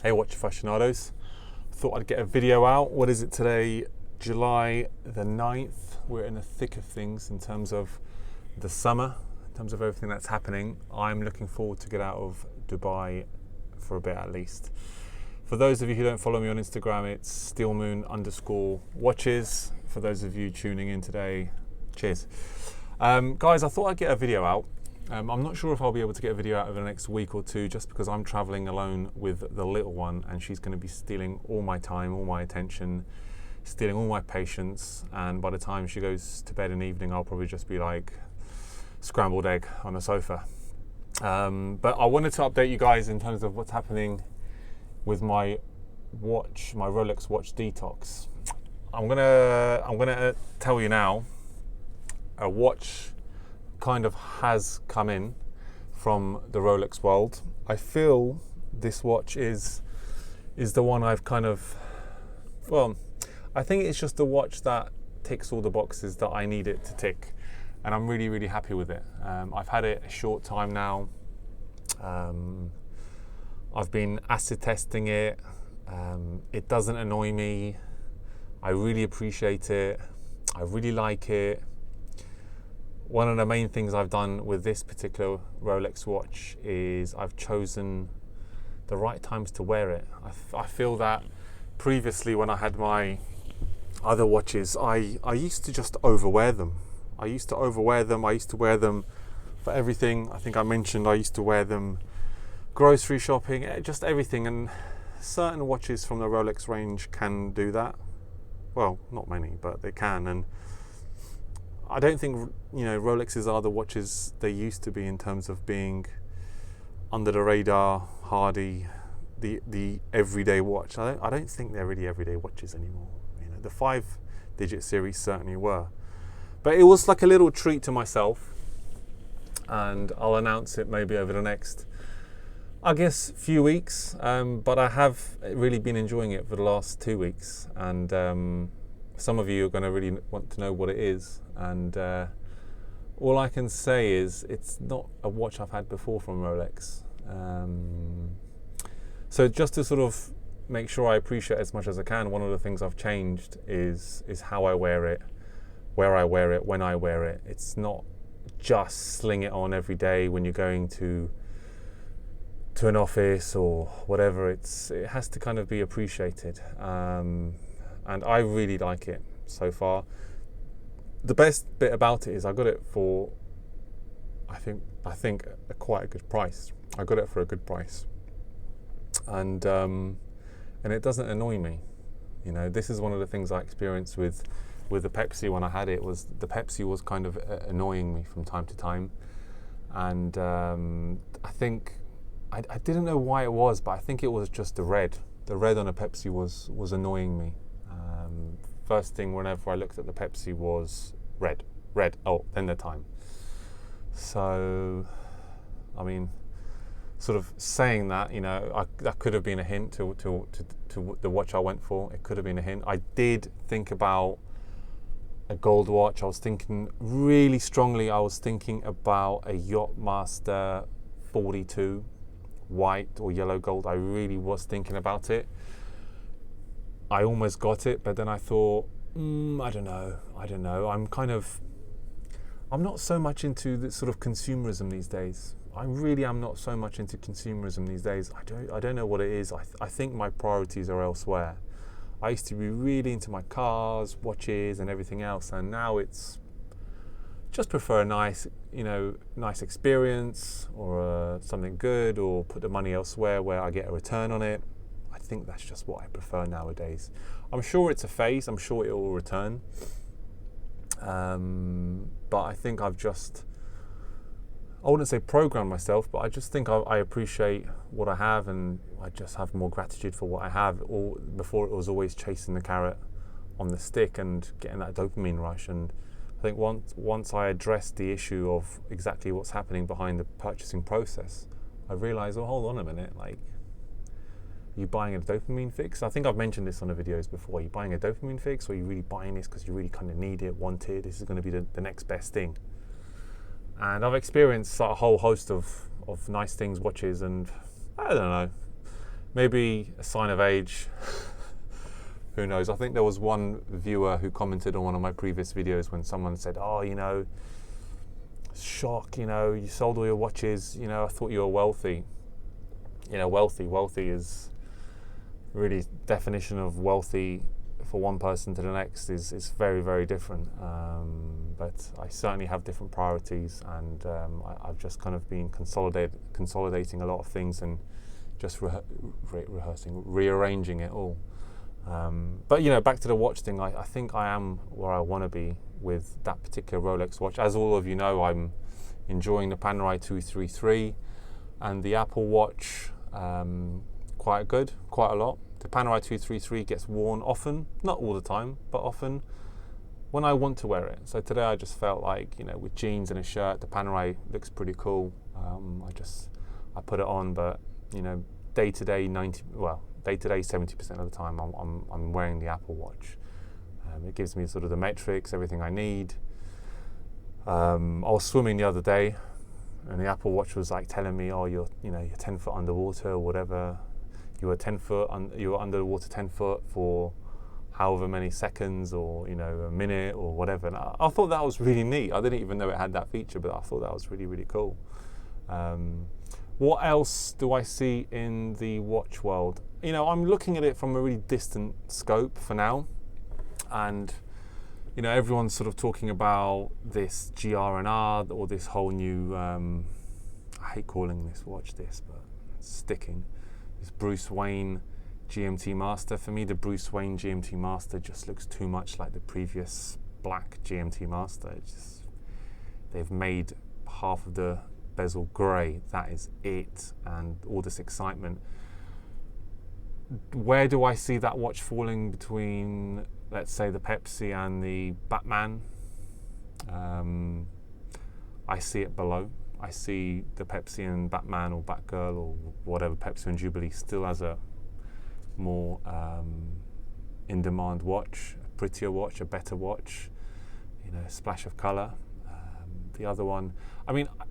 Hey watch aficionados, thought I'd get a video out. What is it today? July the 9th. We're in the thick of things in terms of the summer, in terms of everything that's happening. I'm looking forward to get out of Dubai for a bit at least. For those of you who don't follow me on Instagram, it's steelmoon_watches. For those of you tuning in today, cheers. Guys, I thought I'd get a video out. I'm not sure if I'll be able to get a video out over the next week or two, just because I'm traveling alone with the little one and she's going to be stealing all my time, all my attention, stealing all my patience, and by the time she goes to bed in the evening I'll probably just be like scrambled egg on the sofa. But I wanted to update you guys in terms of what's happening with my watch, my Rolex watch detox. I'm gonna tell you now, a watch kind of has come in from the Rolex world. I feel this watch is the one I've kind of, well, I think it's just the watch that ticks all the boxes that I need it to tick, and I'm really, really happy with it. I've had it a short time now. I've been acid testing it. It doesn't annoy me. I really appreciate it. I really like it. One of the main things I've done with this particular Rolex watch is I've chosen the right times to wear it. I feel that previously when I had my other watches, I used to just overwear them. I used to wear them for everything. I think I mentioned I used to wear them grocery shopping, just everything, and certain watches from the Rolex range can do that. Well, not many, but they can, and I don't think, Rolexes are the watches they used to be in terms of being under the radar, hardy, the everyday watch. I don't think they're really everyday watches anymore. The 5-digit series certainly were. But it was like a little treat to myself, and I'll announce it maybe over the next, I guess, few weeks. But I have really been enjoying it for the last 2 weeks, and some of you are going to really want to know what it is. And all I can say is it's not a watch I've had before from Rolex. So just to sort of make sure I appreciate it as much as I can, one of the things I've changed is how I wear it, where I wear it, when I wear it. It's not just sling it on every day when you're going to an office or whatever. It has to kind of be appreciated, and I really like it so far. The best bit about it is I got it for, I think quite a good price. I got it for a good price, and it doesn't annoy me. This is one of the things I experienced with the Pepsi when I had it. Was the Pepsi was kind of annoying me from time to time, and I think I didn't know why it was, but I think it was just the red. The red on a Pepsi was annoying me. First thing whenever I looked at the Pepsi was red. Oh, then the time. So, I mean, sort of saying that, that could have been a hint to the watch I went for. It could have been a hint. I did think about a gold watch. I was thinking really strongly. I was thinking about a Yacht Master 42, white or yellow gold. I really was thinking about it. I almost got it, but then I thought, I don't know. I'm not so much into this sort of consumerism these days. I really am not so much into consumerism these days. I don't know what it is. I think my priorities are elsewhere. I used to be really into my cars, watches, and everything else, and now it's just prefer a nice experience, or something good, or put the money elsewhere where I get a return on it. I think that's just what I prefer nowadays. I'm sure it's a phase. I'm sure it will return. But I think I wouldn't say programmed myself, but I just think I appreciate what I have, and I just have more gratitude for what I have. Before, it was always chasing the carrot on the stick and getting that dopamine rush. And I think once I addressed the issue of exactly what's happening behind the purchasing process, I realized, well, hold on a minute, like, you buying a dopamine fix? I think I've mentioned this on the videos before. Are you buying a dopamine fix, or are you really buying this because you really kind of need it, want it? This is going to be the next best thing. And I've experienced a whole host of nice things, watches, and I don't know. maybe a sign of age. Who knows? I think there was one viewer who commented on one of my previous videos when someone said, oh, shock, you sold all your watches, I thought you were wealthy. Wealthy is really, definition of wealthy for one person to the next is very, very different. But I certainly have different priorities, and I've just kind of been consolidating a lot of things and just rearranging it all. But back to the watch thing, I think I am where I want to be with that particular Rolex watch. As all of you know, I'm enjoying the Panerai 233 and the Apple Watch quite a lot. The Panerai 233 gets worn often, not all the time, but often when I want to wear it. So today I just felt like, with jeans and a shirt, the Panerai looks pretty cool. I put it on, but day to day 70% of the time I'm wearing the Apple Watch. It gives me sort of the metrics, everything I need. I was swimming the other day, and the Apple Watch was like telling me, oh, you're 10 foot underwater or whatever. You were under the water 10 foot for however many seconds, or a minute or whatever. And I thought that was really neat. I didn't even know it had that feature, but I thought that was really, really cool. What else do I see in the watch world? I'm looking at it from a really distant scope for now, and everyone's sort of talking about this GRNR or this whole new I hate calling this watch this, but it's sticking. This Bruce Wayne GMT Master. For me, the Bruce Wayne GMT Master just looks too much like the previous black GMT Master. They've made half of the bezel grey. That is it, and all this excitement. Where do I see that watch falling between, let's say, the Pepsi and the Batman? I see it below. I see the Pepsi and Batman or Batgirl or whatever, Pepsi and Jubilee, still as a more in-demand watch, a prettier watch, a better watch, a splash of colour. The other one,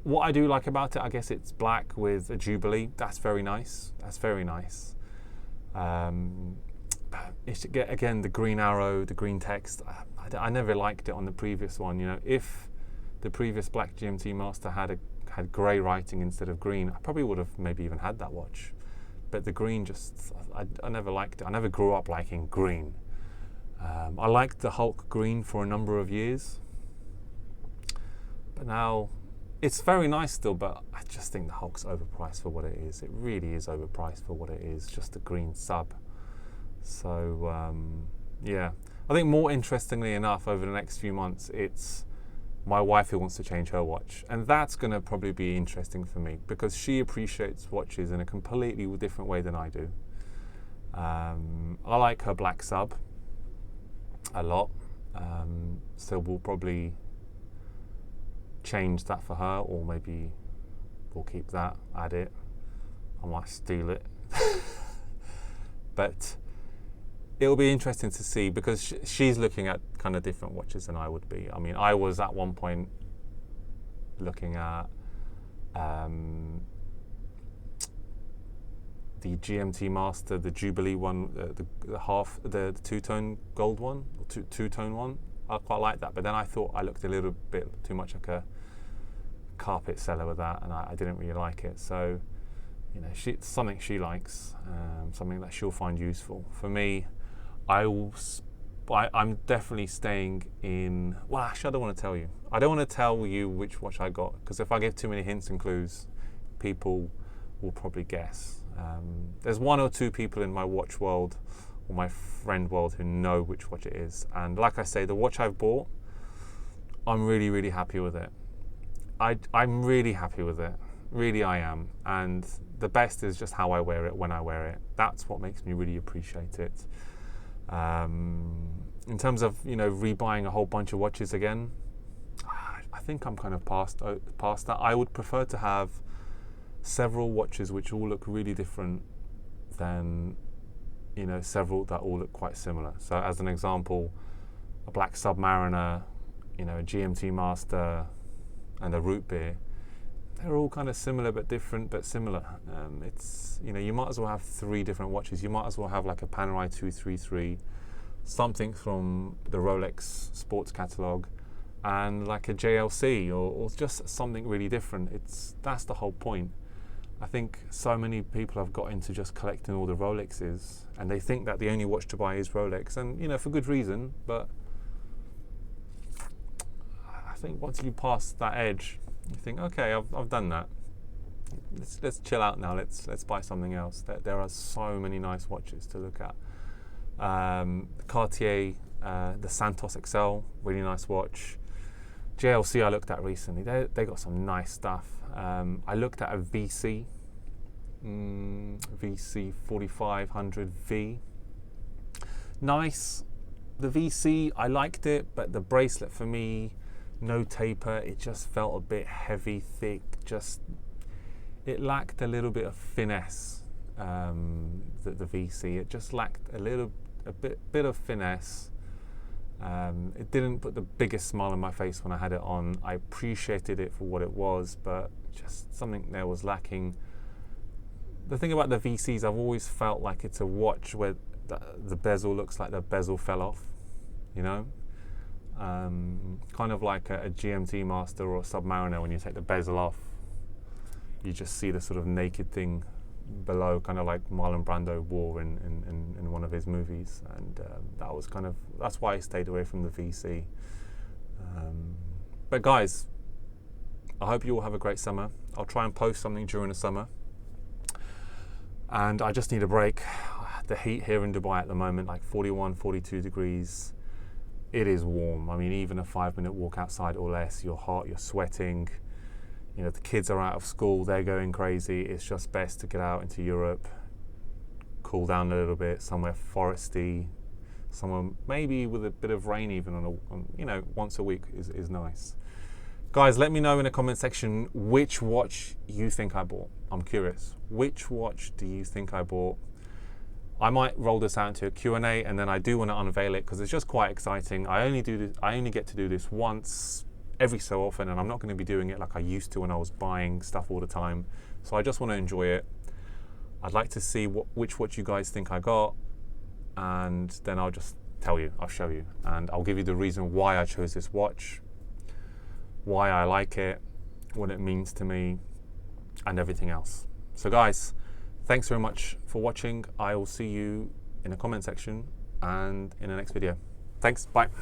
what I do like about it, I guess it's black with a Jubilee. That's very nice. It's, again, the green arrow, the green text. I never liked it on the previous one. If the previous black GMT Master had grey writing instead of green, I probably would have maybe even had that watch. But the green I never liked it. I never grew up liking green. I liked the Hulk green for a number of years. But now, it's very nice still, but I just think the Hulk's overpriced for what it is. It really is overpriced for what it is, just a green sub. So, yeah. I think more interestingly enough, over the next few months, it's my wife who wants to change her watch. And that's going to probably be interesting for me, because she appreciates watches in a completely different way than I do. I like her black sub a lot. So we'll probably change that for her, or maybe we'll keep that, add it. I might steal it. But it'll be interesting to see, because she's looking at kind of different watches than I would be. I was at one point looking at the GMT Master, the Jubilee one, the two-tone gold one, or two-tone one. I quite like that, but then I thought I looked a little bit too much like a carpet seller with that, and I didn't really like it. So, it's something she likes, something that she'll find useful. For me, I'm definitely staying in. Well, actually, I don't want to tell you. I don't want to tell you which watch I got, because if I give too many hints and clues, people will probably guess. There's one or two people in my watch world or my friend world who know which watch it is, and like I say, the watch I've bought, I'm really, really happy with it. I'm really happy with it. Really, I am. And the best is just how I wear it when I wear it. That's what makes me really appreciate it. In terms of rebuying a whole bunch of watches again, I think I'm kind of past that. I would prefer to have several watches which all look really different than several that all look quite similar. So as an example, a black Submariner, a GMT Master and a root beer, they're all kind of similar but different, but similar. It's, you know, you might as well have 3 different watches. You might as well have like a Panerai 233, something from the Rolex sports catalogue, and like a JLC, or just something really different. That's the whole point. I think so many people have got into just collecting all the Rolexes, and they think that the only watch to buy is Rolex, and you know, for good reason. But I think once you pass that edge, you think, okay, I've done that. Let's chill out now. Let's buy something else. There are so many nice watches to look at. Cartier, the Santos XL, really nice watch. JLC I looked at recently. They got some nice stuff. I looked at a VC 4500V. Nice. The VC, I liked it, but the bracelet for me, no taper. It just felt a bit heavy, thick. It lacked a little bit of finesse. The VC, it just lacked a bit of finesse. It didn't put the biggest smile on my face when I had it on. I appreciated it for what it was, but just something there was lacking. The thing about the VCs, I've always felt like it's a watch where the bezel looks like the bezel fell off, you know? Kind of like a GMT Master or a Submariner. When you take the bezel off, you just see the sort of naked thing below, kind of like Marlon Brando wore in one of his movies, and that's why I stayed away from the VC. But guys, I hope you all have a great summer. I'll try and post something during the summer, and I just need a break. The heat here in Dubai at the moment, like 41, 42 degrees. It is warm. I mean, even a 5-minute walk outside or less, you're hot, you're sweating. You know, the kids are out of school, they're going crazy. It's just best to get out into Europe, cool down a little bit, somewhere foresty, somewhere maybe with a bit of rain even on you know, once a week is nice. Guys, let me know in the comment section which watch you think I bought. I'm curious. Which watch do you think I bought? I might roll this out into a Q&A, and then I do want to unveil it because it's just quite exciting. I only get to do this once every so often, and I'm not going to be doing it like I used to when I was buying stuff all the time. So I just want to enjoy it. I'd like to see which watch you guys think I got, and then I'll just tell you, I'll show you, and I'll give you the reason why I chose this watch, why I like it, what it means to me, and everything else. So guys, thanks very much for watching. I will see you in the comment section and in the next video. Thanks, bye.